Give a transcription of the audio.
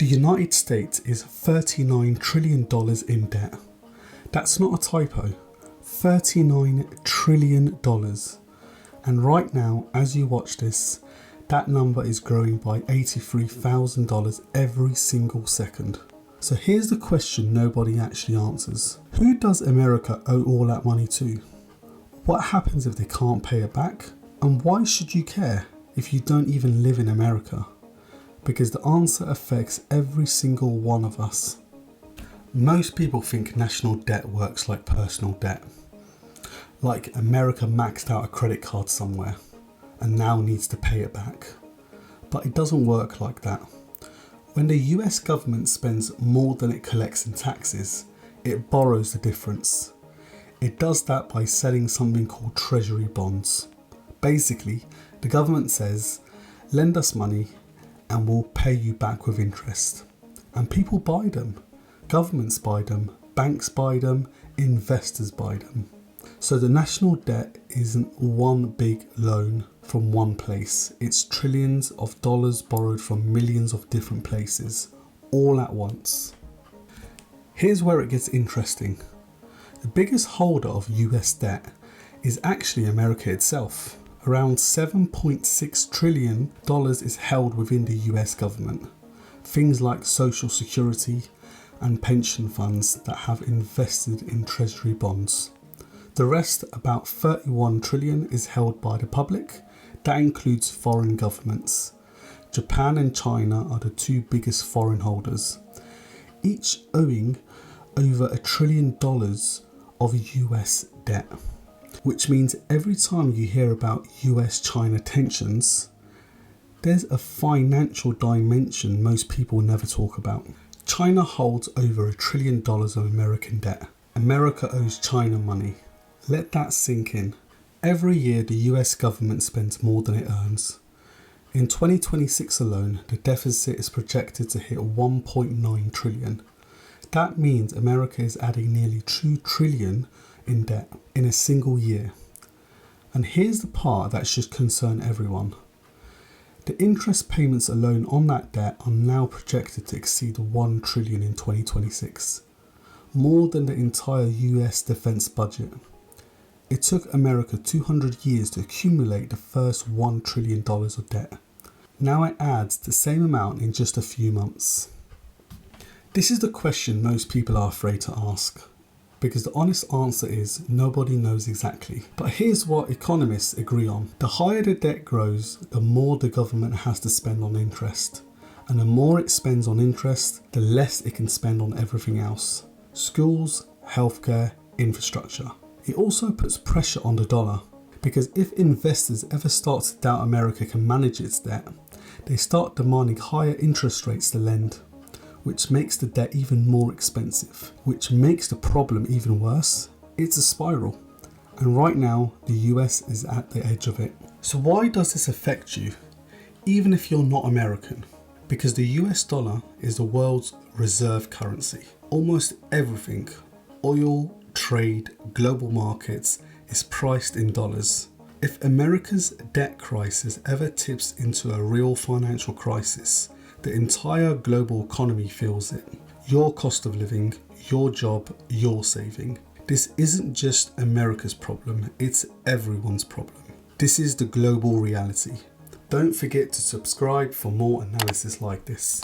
The United States is $39 trillion in debt. That's not a typo. $39 trillion. And right now, as you watch this, that number is growing by $83,000 every single second. So here's the question nobody actually answers. Who does America owe all that money to? What happens if they can't pay it back? And why should you care if you don't even live in America? Because the answer affects every single one of us. Most people think national debt works like personal debt. Like America maxed out a credit card somewhere and now needs to pay it back. But it doesn't work like that. When the US government spends more than it collects in taxes, it borrows the difference. It does that by selling something called treasury bonds. Basically, the government says, lend us money and we'll pay you back with interest. And people buy them. Governments buy them, banks buy them, investors buy them. So the national debt isn't one big loan from one place. It's trillions of dollars borrowed from millions of different places, all at once. Here's where it gets interesting. The biggest holder of US debt is actually America itself. Around $7.6 trillion is held within the US government. Things like Social Security and pension funds that have invested in treasury bonds. The rest, about $31 trillion, is held by the public. That includes foreign governments. Japan and China are the two biggest foreign holders, each owing over $1 trillion of US debt. Which means every time you hear about US-China tensions, there's a financial dimension most people never talk about. China holds over $1 trillion of American debt. America owes China money. Let that sink in. Every year the US government spends more than it earns. In 2026 alone, the deficit is projected to hit $1.9 trillion. That means America is adding nearly $2 trillion in debt in a single year. And here's the part that should concern everyone. The interest payments alone on that debt are now projected to exceed $1 trillion in 2026, more than the entire US defense budget. It took America 200 years to accumulate the first $1 trillion of debt. Now it adds the same amount in just a few months. This is the question most people are afraid to ask, because the honest answer is nobody knows exactly. But here's what economists agree on. The higher the debt grows, the more the government has to spend on interest. And the more it spends on interest, the less it can spend on everything else. Schools, healthcare, infrastructure. It also puts pressure on the dollar, because if investors ever start to doubt America can manage its debt, they start demanding higher interest rates to lend, which makes the debt even more expensive, which makes the problem even worse. It's a spiral, and right now the US is at the edge of it. So why does this affect you, even if you're not American? Because the US dollar is the world's reserve currency. Almost everything, oil, trade, global markets, is priced in dollars. If America's debt crisis ever tips into a real financial crisis, the entire global economy feels it. Your cost of living, your job, your saving. This isn't just America's problem, it's everyone's problem. This is the global reality. Don't forget to subscribe for more analysis like this.